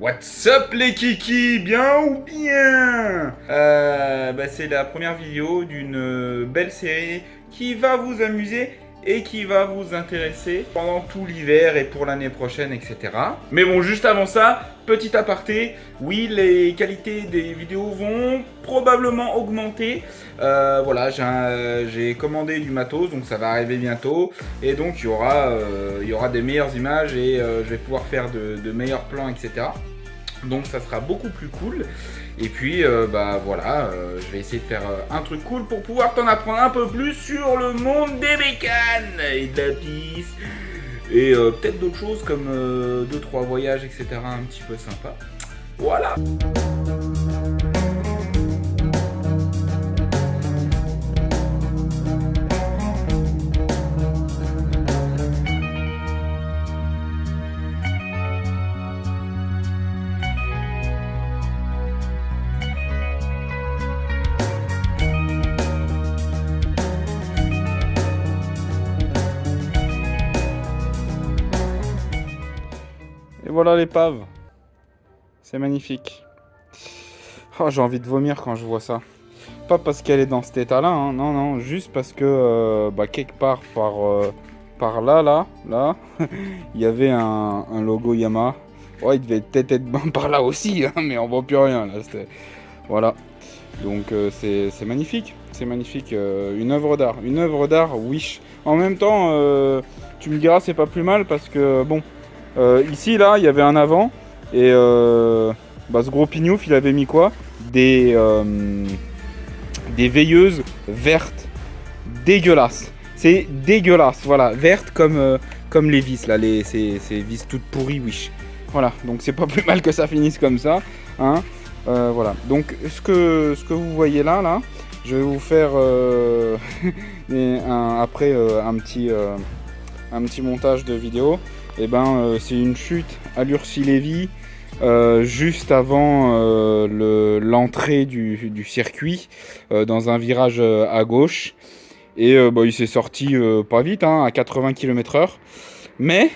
What's up les kikis, bien ou bien c'est la première vidéo d'une belle série qui va vous amuser et qui va vous intéresser pendant tout l'hiver et pour l'année prochaine, etc. Mais bon, juste avant ça, petit aparté, oui, les qualités des vidéos vont probablement augmenter. Voilà, j'ai commandé du matos, donc ça va arriver bientôt. Et donc il y aura des meilleures images et je vais pouvoir faire de meilleurs plans, etc. Donc ça sera beaucoup plus cool. Et puis voilà, je vais essayer de faire un truc cool pour pouvoir t'en apprendre un peu plus sur le monde des bécanes et de la piste. Et peut-être d'autres choses comme 2-3 voyages, etc. un petit peu sympa. Voilà. Et voilà l'épave. C'est magnifique. Oh, j'ai envie de vomir quand je vois ça. Pas parce qu'elle est dans cet état-là, hein. Non, non, juste parce que quelque part par là, il y avait un logo Yamaha. Ouais, il devait peut-être être par là aussi, hein, mais on voit plus rien là. Voilà. Donc c'est magnifique, c'est magnifique. Une œuvre d'art, Wish. En même temps, tu me diras, c'est pas plus mal parce que bon. Ici, là, il y avait un avant, et ce gros pignouf, il avait mis quoi? Des veilleuses vertes, dégueulasses. C'est dégueulasse, voilà, vertes comme les vis, là, ces vis toutes pourries, Wish. Voilà, donc c'est pas plus mal que ça finisse comme ça, hein. Voilà, donc ce que vous voyez là, je vais vous faire après un petit montage de vidéo. Et c'est une chute à l'Ursi-Lévy juste avant l'entrée du circuit dans un virage à gauche. Et il s'est sorti pas vite, hein, à 80 km/h. Mais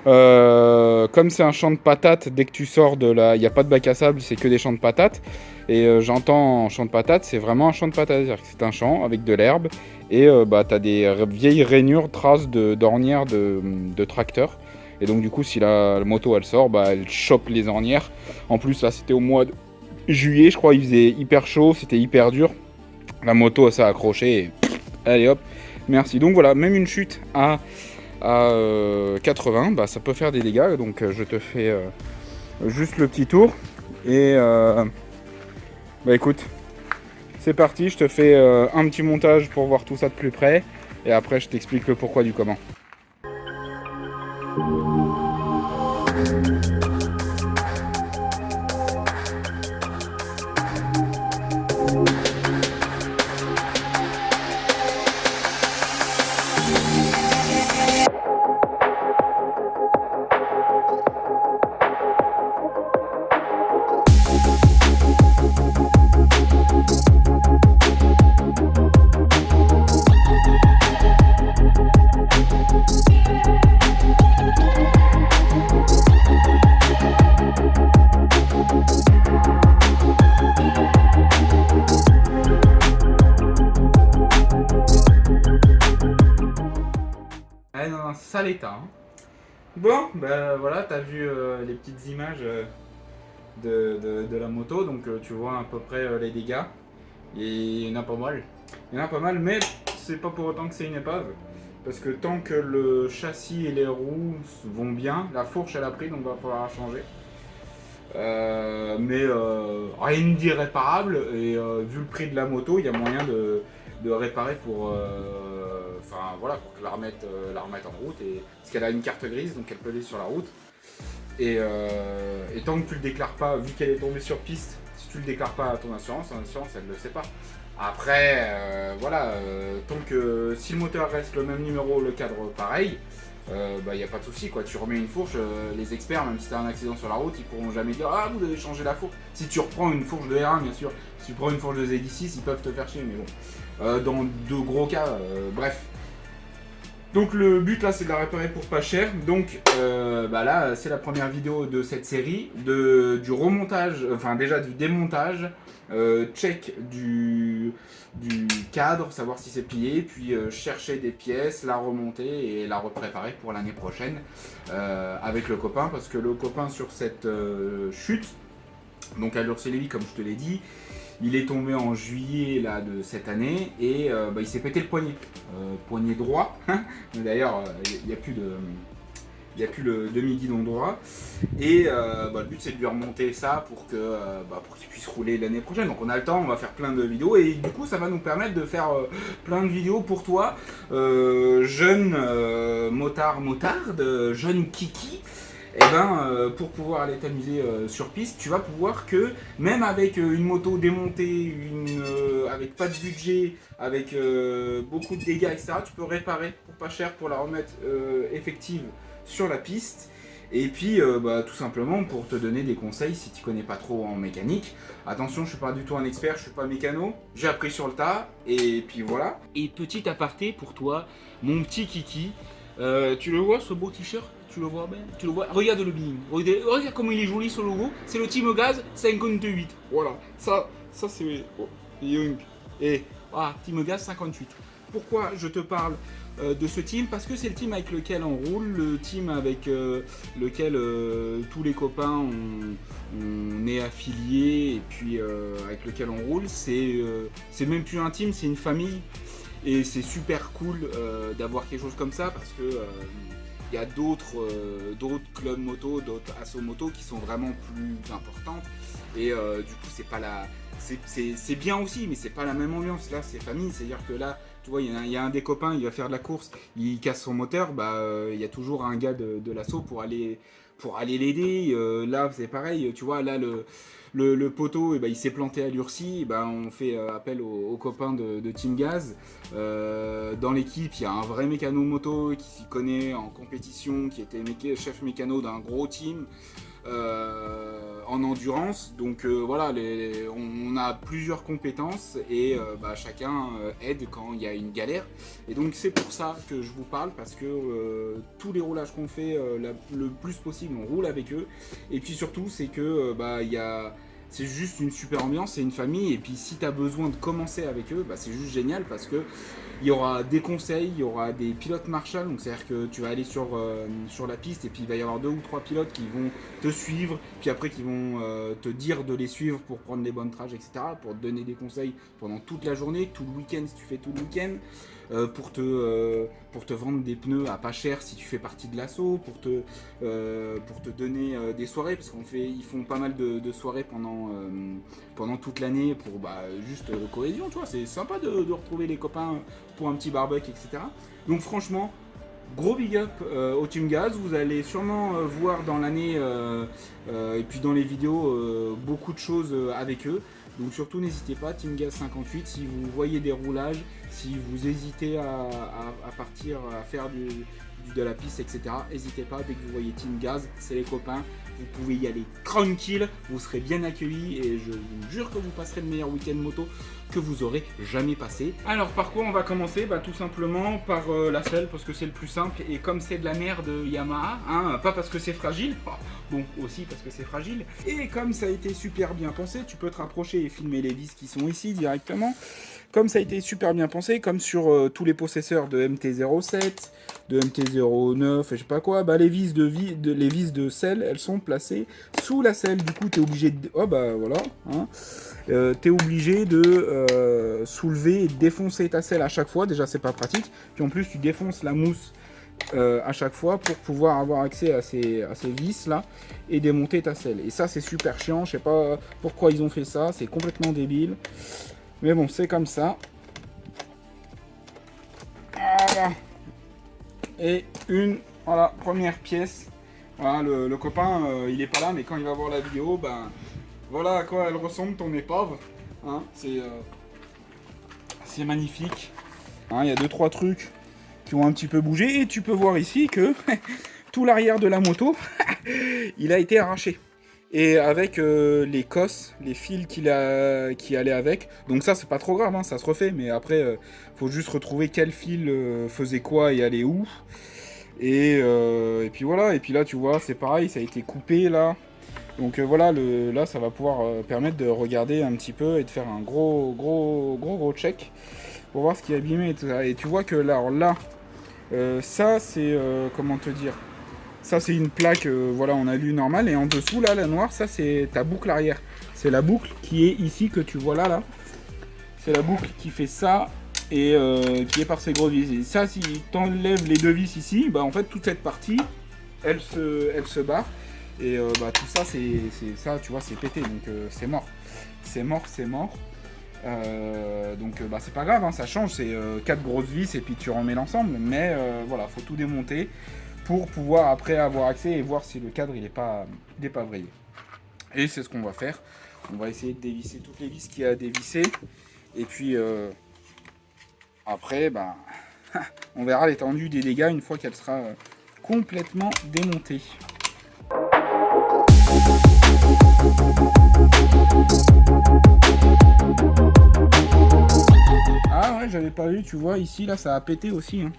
comme c'est un champ de patates, dès que tu sors de là, il n'y a pas de bac à sable, c'est que des champs de patates. Et j'entends champ de patates, c'est vraiment un champ de patates. C'est-à-dire que c'est un champ avec de l'herbe. Et t'as des vieilles rainures, traces d'ornières de tracteur. Et donc du coup, si la moto elle sort, elle chope les ornières. En plus là, c'était au mois de juillet, je crois, il faisait hyper chaud, c'était hyper dur. La moto elle s'est accrochée et allez hop, merci. Donc voilà, même une chute à 80, ça peut faire des dégâts. Donc je te fais juste le petit tour. Et écoute, c'est parti, je te fais un petit montage pour voir tout ça de plus près. Et après, je t'explique le pourquoi du comment. Elle est dans un sale état, hein. Bon, voilà, t'as vu les petites images de la moto, donc tu vois à peu près les dégâts. Et il y en a pas mal. Il y en a pas mal, mais c'est pas pour autant que c'est une épave. Parce que tant que le châssis et les roues vont bien, la fourche elle a pris, donc va falloir la changer. Rien d'irréparable, et vu le prix de la moto, il y a moyen de réparer pour que la remette en route, parce qu'elle a une carte grise, donc elle peut aller sur la route. Et tant que tu le déclares pas, vu qu'elle est tombée sur piste, si tu le déclares pas à ton assurance elle ne le sait pas. Après tant que si le moteur reste le même numéro, le cadre pareil, y a pas de souci quoi. Tu remets une fourche, les experts, même si t'as un accident sur la route, ils pourront jamais dire ah vous devez changer la fourche. Si tu reprends une fourche de R1 bien sûr, si tu prends une fourche de ZX6 ils peuvent te faire chier, mais bon dans de gros cas, bref. Donc le but là c'est de la réparer pour pas cher. Donc là c'est la première vidéo de cette série, du remontage, enfin déjà du démontage, check du cadre, savoir si c'est plié, puis chercher des pièces, la remonter et la repréparer pour l'année prochaine avec le copain, parce que le copain sur cette chute, donc à l'Ursélévy comme je te l'ai dit, il est tombé en juillet là, de cette année et il s'est pété le poignet droit. D'ailleurs, il n'y a plus le demi-guidon droit. Et le but c'est de lui remonter ça pour qu'il puisse rouler l'année prochaine. Donc on a le temps, on va faire plein de vidéos et du coup ça va nous permettre de faire plein de vidéos pour toi, jeune motarde, jeune kiki. Pour pouvoir aller t'amuser sur piste, tu vas pouvoir que, même avec une moto démontée, avec pas de budget, avec beaucoup de dégâts, etc., tu peux réparer pour pas cher pour la remettre effective sur la piste. Et puis, tout simplement pour te donner des conseils si tu connais pas trop en mécanique. Attention, je suis pas du tout un expert, je suis pas mécano, j'ai appris sur le tas, et puis voilà. Et petit aparté pour toi, mon petit kiki, tu le vois ce beau t-shirt? Tu le vois bien? Tu le vois? Regarde le bing. Regarde comment il est joli ce logo. C'est le Team Gaz 58. Voilà. Ça c'est Young. Et Team Gaz 58. Pourquoi je te parle de ce team? Parce que c'est le team avec lequel on roule, le team avec lequel tous les copains on est affiliés et puis avec lequel on roule. C'est même plus un team, c'est une famille. Et c'est super cool d'avoir quelque chose comme ça parce que il y a d'autres clubs moto, d'autres assos moto qui sont vraiment plus importantes. Et du coup, c'est pas c'est bien aussi, mais c'est pas la même ambiance. Là, c'est famille, c'est-à-dire que là, tu vois, il y a un des copains, il va faire de la course, il casse son moteur, il y a toujours un gars de l'asso pour aller l'aider. Là, c'est pareil, tu vois, là, le poteau, il s'est planté à l'Ursi, on fait appel aux copains de Team Gaz. Dans l'équipe, il y a un vrai mécano moto qui s'y connaît en compétition, qui était chef mécano d'un gros team en endurance. Donc voilà, on a plusieurs compétences et chacun aide quand il y a une galère. Et donc c'est pour ça que je vous parle, parce que tous les roulages qu'on fait, le plus possible, on roule avec eux. Et puis surtout, c'est que c'est juste une super ambiance, c'est une famille. Et puis si tu as besoin de commencer avec eux, c'est juste génial parce que il y aura des conseils, il y aura des pilotes Marshall, donc c'est-à-dire que tu vas aller sur la piste et puis il va y avoir 2 ou 3 pilotes qui vont te suivre, puis après qui vont te dire de les suivre pour prendre les bonnes trages, etc., pour te donner des conseils pendant toute la journée, tout le week-end si tu fais tout le week-end, pour te vendre des pneus à pas cher si tu fais partie de l'assaut, pour te donner des soirées, parce ils font pas mal de soirées pendant toute l'année pour juste cohésion, tu vois, c'est sympa de retrouver les copains pour un petit barbecue, etc. Donc franchement, gros big up au Team Gaz. Vous allez sûrement voir dans l'année et puis dans les vidéos beaucoup de choses avec eux. Donc surtout n'hésitez pas, Team Gaz 58, si vous voyez des roulages, si vous hésitez à partir, à faire de la piste, etc. N'hésitez pas, dès que vous voyez Team Gaz, c'est les copains. Vous pouvez y aller tranquille, vous serez bien accueillis et je vous jure que vous passerez le meilleur week-end moto que vous aurez jamais passé. Alors par quoi on va commencer? Tout simplement par la selle, parce que c'est le plus simple, et comme c'est de la merde Yamaha, pas parce que c'est fragile, bon aussi parce que c'est fragile, et comme ça a été super bien pensé, tu peux te rapprocher et filmer les vis qui sont ici directement. Comme ça a été super bien pensé, comme sur tous les possesseurs de MT-07, de MT-09, je sais pas quoi, les vis de selle, elles sont placées sous la selle. Du coup, tu es obligé de... voilà. Tu es obligé de soulever et de défoncer ta selle à chaque fois. Déjà, c'est pas pratique. Puis en plus, tu défonces la mousse à chaque fois pour pouvoir avoir accès à ces vis là et démonter ta selle. Et ça, c'est super chiant. Je sais pas pourquoi ils ont fait ça. C'est complètement débile. Mais bon, c'est comme ça. Et voilà, première pièce. Voilà, le copain, il est pas là, mais quand il va voir la vidéo, voilà à quoi elle ressemble ton épave. C'est magnifique. Il y a 2-3 trucs qui ont un petit peu bougé. Et tu peux voir ici que tout l'arrière de la moto, il a été arraché. et avec les cosses, les fils qui allaient avec. Donc ça, c'est pas trop grave, hein, ça se refait, mais après, faut juste retrouver quel fil faisait quoi et allait où. Et puis voilà, et puis là, tu vois, c'est pareil, ça a été coupé là. Donc voilà, là, ça va pouvoir permettre de regarder un petit peu et de faire un gros check pour voir ce qui est abîmé et tout ça. Et tu vois que là, ça, c'est, comment te dire, ça, c'est une plaque, voilà, en alu normal. Et en dessous, là, la noire, ça, c'est ta boucle arrière. C'est la boucle qui est ici, que tu vois là. C'est la boucle qui fait ça et qui est par ces gros vis. Et ça, si tu enlèves les deux vis ici, bah, en fait, toute cette partie, elle se barre. Et bah, tout ça, c'est ça, tu vois, c'est pété. Donc, c'est mort. C'est mort. Donc bah, c'est pas grave, hein, ça change, c'est 4 grosses vis et puis tu remets l'ensemble, mais voilà, faut tout démonter pour pouvoir après avoir accès et voir si le cadre il est pas vrillé. Et c'est ce qu'on va faire, on va essayer de dévisser toutes les vis qu'il y a à dévisser, et puis après bah, on verra l'étendue des dégâts une fois qu'elle sera complètement démontée. Ah ouais, j'avais pas vu, tu vois, ici, là, ça a pété aussi. Hein.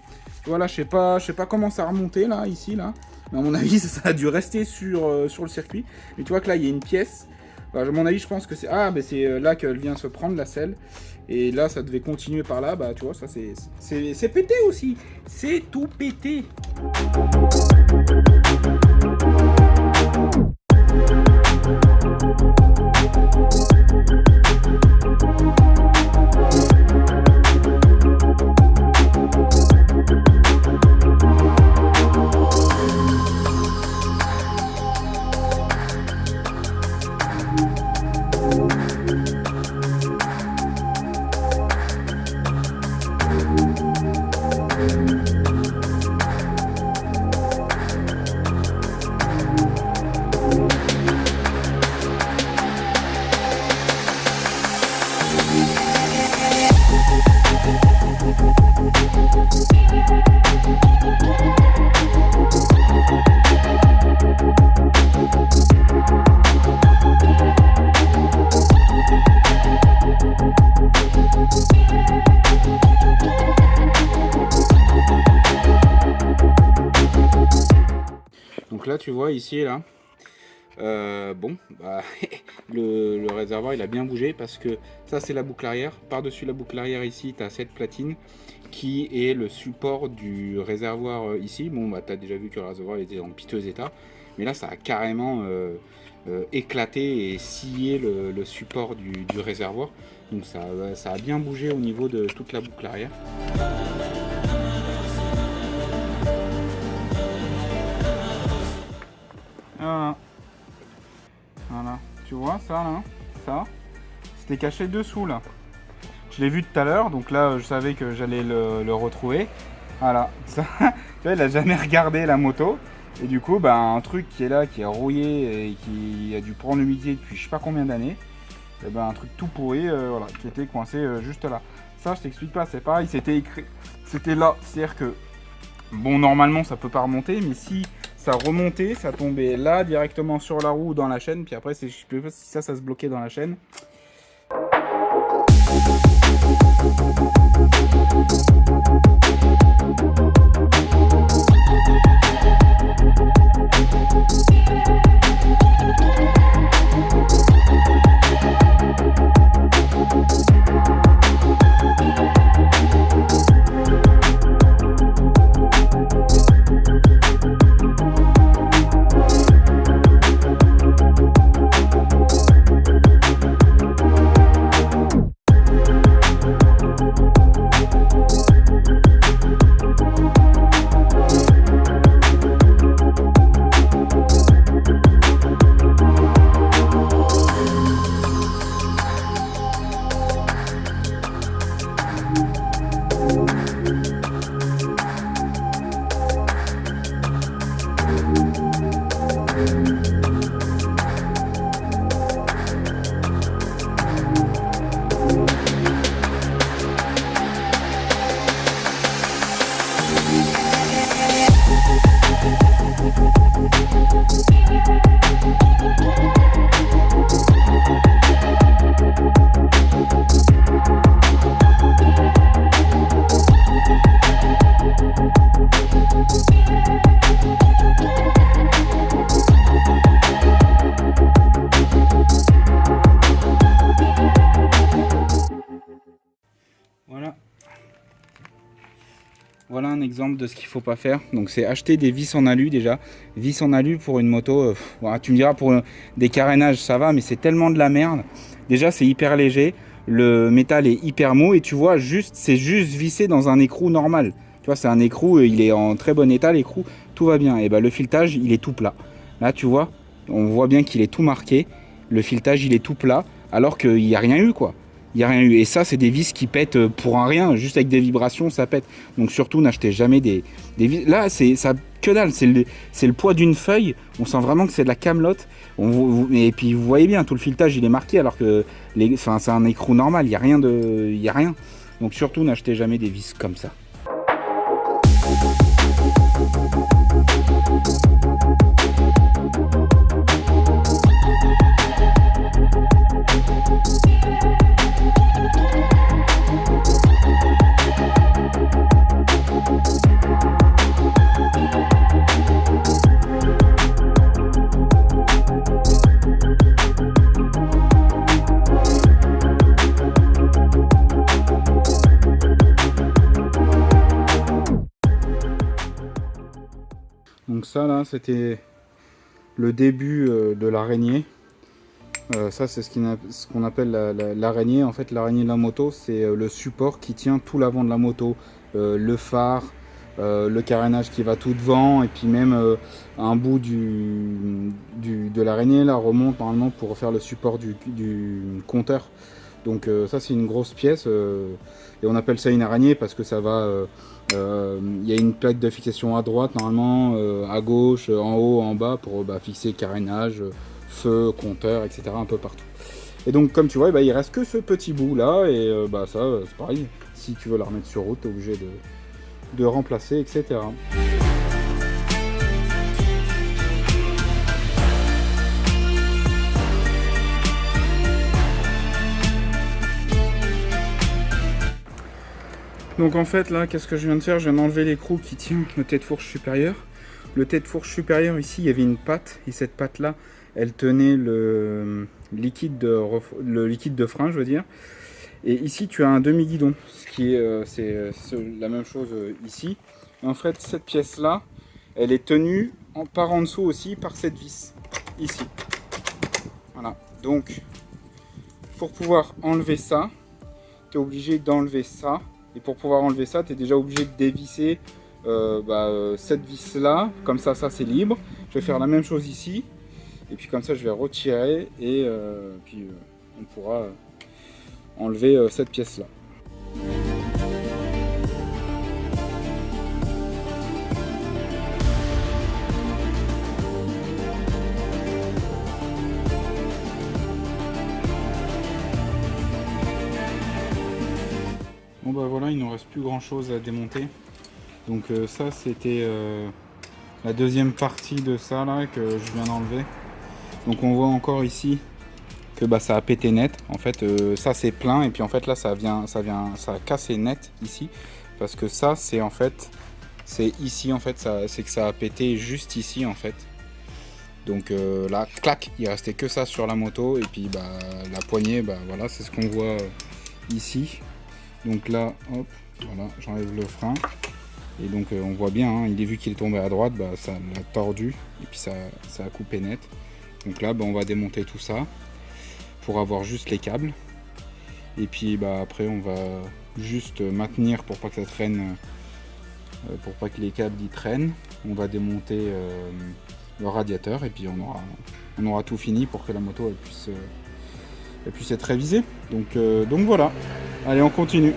Tu vois, là, je sais pas comment ça a remonté, là, ici, là. Mais à mon avis, ça a dû rester sur le circuit. Mais tu vois que là, il y a une pièce. Bah, à mon avis, je pense que c'est... Ah, mais c'est là qu'elle vient se prendre, la selle. Et là, ça devait continuer par là. Bah, tu vois, ça, c'est pété aussi. C'est tout pété. Donc là, tu vois ici, là, bon, bah, le réservoir il a bien bougé parce que ça c'est la boucle arrière. Par-dessus la boucle arrière ici, tu as cette platine qui est le support du réservoir ici. Bon, bah, tu as déjà vu que le réservoir était en piteux état, mais là ça a carrément éclaté et scié le support du réservoir. Donc ça a bien bougé au niveau de toute la boucle arrière. Voilà, tu vois ça là, ça, c'était caché dessous là. Je l'ai vu tout à l'heure, donc là je savais que j'allais le retrouver. Voilà, ça, tu vois, il a jamais regardé la moto. Et du coup, bah, un truc qui est là, qui est rouillé et qui a dû prendre l'humidité depuis je sais pas combien d'années. Et ben un truc tout pourri, voilà, qui était coincé juste là. Ça, je t'explique pas, c'est pareil, c'était écrit, c'était là, c'est-à-dire que bon, normalement ça peut pas remonter, mais si ça remontait, ça tombait là directement sur la roue ou dans la chaîne, puis après je sais pas si ça se bloquait dans la chaîne. voilà un exemple de ce qu'il faut pas faire. Donc c'est acheter des vis en alu déjà. Vis en alu pour une moto, voilà, tu me diras pour des carénages ça va, mais c'est tellement de la merde. Déjà c'est hyper léger, le métal est hyper mou et tu vois c'est juste vissé dans un écrou normal. Tu vois c'est un écrou, il est en très bon état l'écrou, tout va bien. Et ben le filetage il est tout plat. Là tu vois, on voit bien qu'il est tout marqué. Le filetage il est tout plat alors qu'il n'y a rien eu quoi. Il n'y a rien eu. Et ça, c'est des vis qui pètent pour un rien. Juste avec des vibrations, ça pète. Donc surtout, n'achetez jamais des vis. Là, c'est ça que dalle. C'est le poids d'une feuille. On sent vraiment que c'est de la camelote. Et puis, vous voyez bien, tout le filetage, il est marqué alors que c'est un écrou normal. Il n'y a rien de... Il y a rien. Donc surtout, n'achetez jamais des vis comme ça. Donc ça là c'était le début de l'araignée. Ça c'est ce qu'on appelle l'araignée. En fait l'araignée de la moto c'est le support qui tient tout l'avant de la moto. Le phare, le carénage qui va tout devant et puis même un bout de l'araignée là remonte normalement pour faire le support du compteur. Donc ça c'est une grosse pièce et on appelle ça une araignée parce que ça va... y a une plaque de fixation à droite normalement, à gauche, en haut, en bas pour fixer carénage, feu, compteur, etc. un peu partout. Et donc comme tu vois, il reste que ce petit bout là et ça c'est pareil. Si tu veux la remettre sur route, tu es obligé de remplacer, etc. Donc en fait là, qu'est-ce que je viens de faire? Je viens d'enlever l'écrou qui tient le tête-fourche supérieur. Le tête-fourche supérieur ici, il y avait une patte et cette patte là, elle tenait le liquide de frein, je veux dire. Et ici tu as un demi-guidon, ce qui est c'est la même chose ici. Et en fait cette pièce là, elle est tenue par en dessous aussi par cette vis ici. Voilà. Donc pour pouvoir enlever ça, tu es obligé d'enlever ça. Et pour pouvoir enlever ça, tu es déjà obligé de dévisser cette vis là. Comme ça c'est libre. Je vais faire la même chose ici. Et puis comme ça, je vais retirer et puis on pourra enlever cette pièce là. Bon voilà, il ne nous reste plus grand chose à démonter. Donc ça c'était la deuxième partie de ça là que je viens d'enlever. Donc on voit encore ici que ça a pété net. En fait ça c'est plein et puis en fait là ça a cassé net ici parce que ça c'est en fait c'est ici en fait c'est que ça a pété juste ici en fait. Donc là clac, il restait que ça sur la moto et puis la poignée voilà, c'est ce qu'on voit ici. Donc là hop, voilà, j'enlève le frein et donc on voit bien hein, il est vu qu'il est tombé à droite, ça l'a tordu et puis ça a coupé net. Donc là on va démonter tout ça pour avoir juste les câbles et puis après on va juste maintenir pour pas que ça traîne, pour pas que les câbles y traînent. On va démonter le radiateur et puis on aura tout fini pour que la moto elle puisse être révisée. Donc voilà, allez on continue.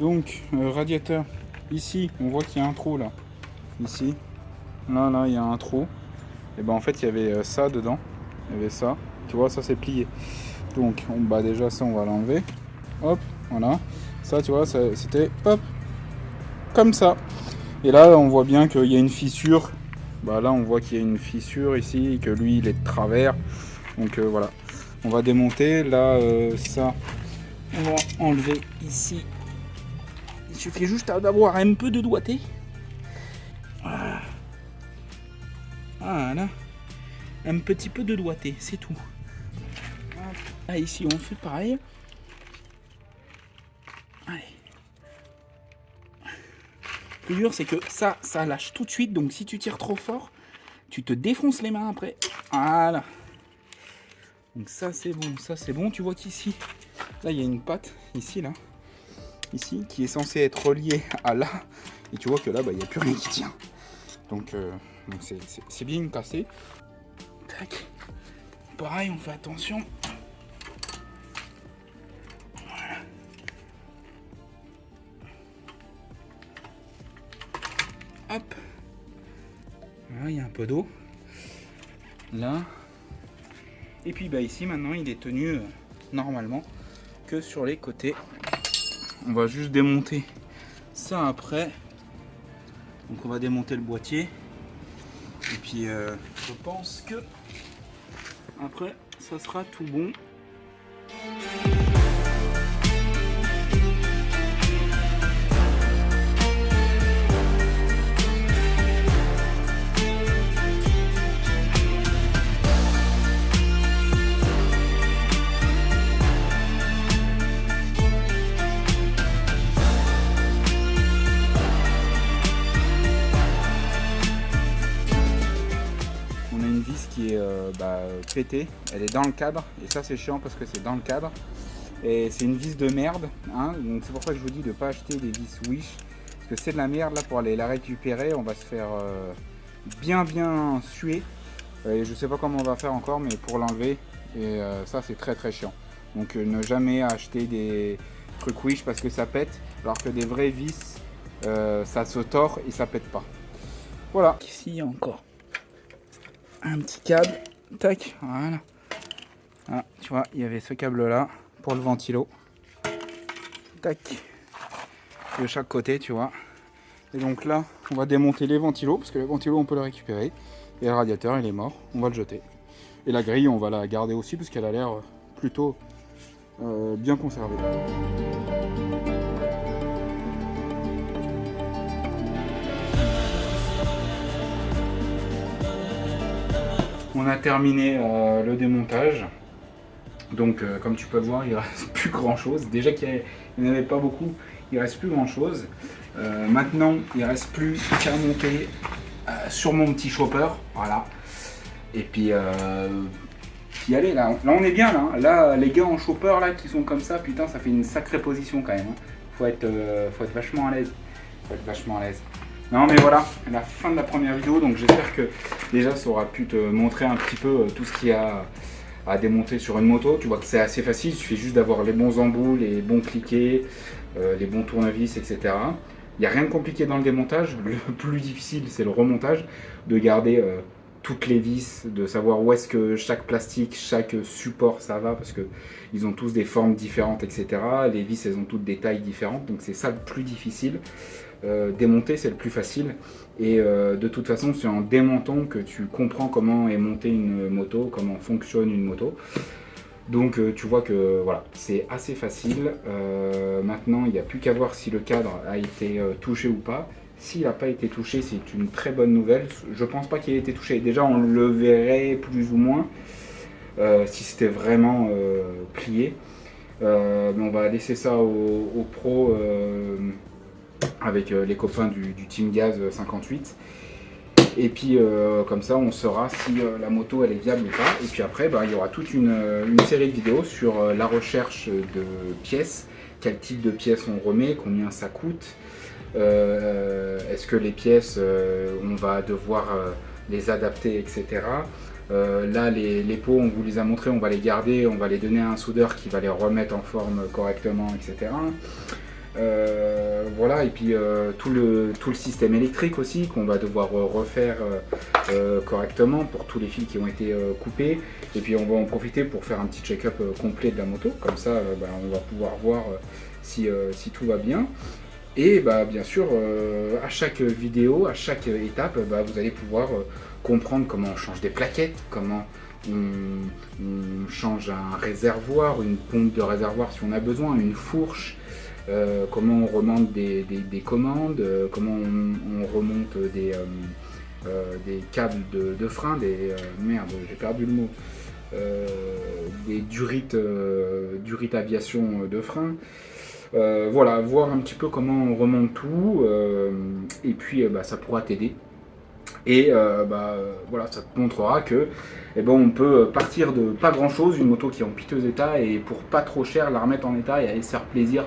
Donc radiateur, ici on voit qu'il y a un trou là, ici, là il y a un trou, et en fait il y avait ça dedans, il y avait ça, tu vois ça c'est plié, donc déjà ça on va l'enlever, hop, voilà, ça tu vois c'était hop, comme ça, et là on voit bien qu'il y a une fissure, là on voit qu'il y a une fissure ici, et que lui il est de travers, donc voilà, on va démonter, là ça on va enlever ici, Il suffit juste d'avoir un peu de doigté. Voilà. Voilà. Un petit peu de doigté, c'est tout. Là, ici, on fait pareil. Allez. Le plus dur, c'est que ça lâche tout de suite. Donc, si tu tires trop fort, tu te défonces les mains après. Voilà. Donc, ça, c'est bon. Ça, c'est bon. Tu vois qu'ici, là, il y a une patte. Ici, là. Ici, qui est censée être reliée à là. Et tu vois que là, il n'y a plus rien qui tient. Donc c'est bien cassé. Tac. Pareil, on fait attention. Voilà. Hop. Là, il y a un peu d'eau. Là. Et puis ici, maintenant, il est tenu normalement que sur les côtés. On va juste démonter ça après. Donc on va démonter le boîtier. Et puis je pense que après ça sera tout bon. Qui est pétée, elle est dans le cadre et ça c'est chiant parce que c'est dans le cadre et c'est une vis de merde hein, donc c'est pour ça que je vous dis de pas acheter des vis Wish parce que c'est de la merde là. Pour aller la récupérer on va se faire bien suer et je sais pas comment on va faire encore mais pour l'enlever et ça c'est très chiant. Donc ne jamais acheter des trucs Wish parce que ça pète alors que des vraies vis ça se tord et ça pète pas. Voilà. Ici il y a encore un petit câble, tac, voilà. Ah, tu vois, il y avait ce câble là pour le ventilo, tac, de chaque côté, tu vois. Et donc là, on va démonter les ventilos parce que le ventilo on peut le récupérer et le radiateur il est mort, on va le jeter. Et la grille on va la garder aussi parce qu'elle a l'air plutôt bien conservée. On a terminé le démontage, donc comme tu peux le voir il ne reste plus grand chose, déjà qu'il n'y en avait pas beaucoup, il ne reste plus grand chose. Maintenant il ne reste plus qu'à monter sur mon petit chopper, voilà, et puis y aller là on est bien là, les gars en chopper là qui sont comme ça, putain ça fait une sacrée position quand même, hein. Faut être vachement à l'aise, Non mais voilà, la fin de la première vidéo, donc j'espère que déjà ça aura pu te montrer un petit peu tout ce qu'il y a à démonter sur une moto. Tu vois que c'est assez facile, il suffit juste d'avoir les bons embouts, les bons cliquets, les bons tournevis, etc. Il n'y a rien de compliqué dans le démontage, le plus difficile c'est le remontage, de garder toutes les vis, de savoir où est-ce que chaque plastique, chaque support ça va, parce que ils ont tous des formes différentes, etc. Les vis elles ont toutes des tailles différentes, donc c'est ça le plus difficile. Démonter c'est le plus facile et de toute façon c'est en démontant que tu comprends comment est montée une moto, comment fonctionne une moto. Donc tu vois que voilà, c'est assez facile. Maintenant il n'y a plus qu'à voir si le cadre a été touché ou pas. S'il n'a pas été touché, c'est une très bonne nouvelle. Je pense pas qu'il ait été touché. Déjà on le verrait plus ou moins si c'était vraiment plié. Mais on va laisser ça aux pros avec les copains du Team Gaz 58. Et puis comme ça on saura si la moto elle est viable ou pas. Et puis après il y aura toute une série de vidéos sur la recherche de pièces, quel type de pièces on remet, combien ça coûte, est-ce que les pièces on va devoir les adapter, etc. Là les pots on vous les a montrés, on va les garder, on va les donner à un soudeur qui va les remettre en forme correctement, etc. Voilà, et puis tout le système électrique aussi qu'on va devoir refaire correctement pour tous les fils qui ont été coupés. Et puis on va en profiter pour faire un petit check-up complet de la moto, comme ça on va pouvoir voir si tout va bien. Et bien sûr à chaque vidéo, à chaque étape, vous allez pouvoir comprendre comment on change des plaquettes, comment on change un réservoir, une pompe de réservoir si on a besoin, une fourche, comment on remonte des commandes, comment on remonte des câbles de frein, merde, j'ai perdu le mot, des durites aviation de frein. Voilà, voir un petit peu comment on remonte tout, et puis ça pourra t'aider. Et voilà, ça te montrera que on peut partir de pas grand chose, une moto qui est en piteux état, et pour pas trop cher la remettre en état et aller se faire plaisir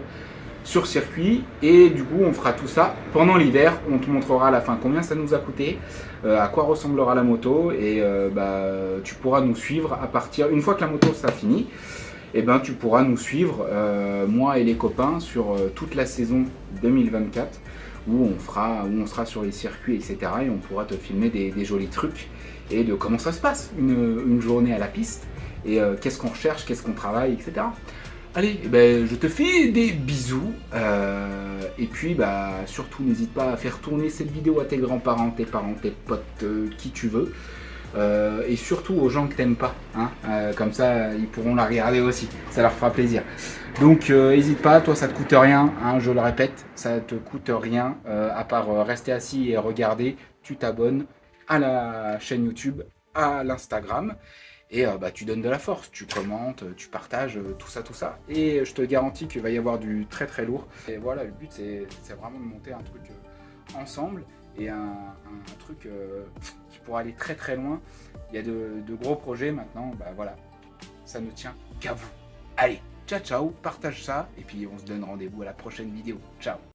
sur circuit. Et du coup on fera tout ça pendant l'hiver. On te montrera à la fin combien ça nous a coûté, à quoi ressemblera la moto, et tu pourras nous suivre à partir, une fois que la moto sera finie, tu pourras nous suivre, moi et les copains, sur toute la saison 2024, où on sera sur les circuits, etc. Et on pourra te filmer des jolis trucs, et de comment ça se passe, une journée à la piste, et qu'est-ce qu'on recherche, qu'est-ce qu'on travaille, etc. Allez, je te fais des bisous, et puis surtout n'hésite pas à faire tourner cette vidéo à tes grands-parents, tes parents, tes potes, qui tu veux. Et surtout aux gens que t'aimes pas, hein, comme ça ils pourront la regarder aussi, ça leur fera plaisir. Donc n'hésite pas, toi ça te coûte rien, hein, je le répète, ça te coûte rien, à part rester assis et regarder. Tu t'abonnes à la chaîne YouTube, à l'Instagram, et tu donnes de la force, tu commentes, tu partages, tout ça, et je te garantis qu'il va y avoir du très très lourd. Et voilà, le but c'est vraiment de monter un truc ensemble, et un truc qui pourra aller très très loin. Il y a de gros projets maintenant, voilà, ça ne tient qu'à vous. Allez, ciao ciao, partage ça, et puis on se donne rendez-vous à la prochaine vidéo. Ciao.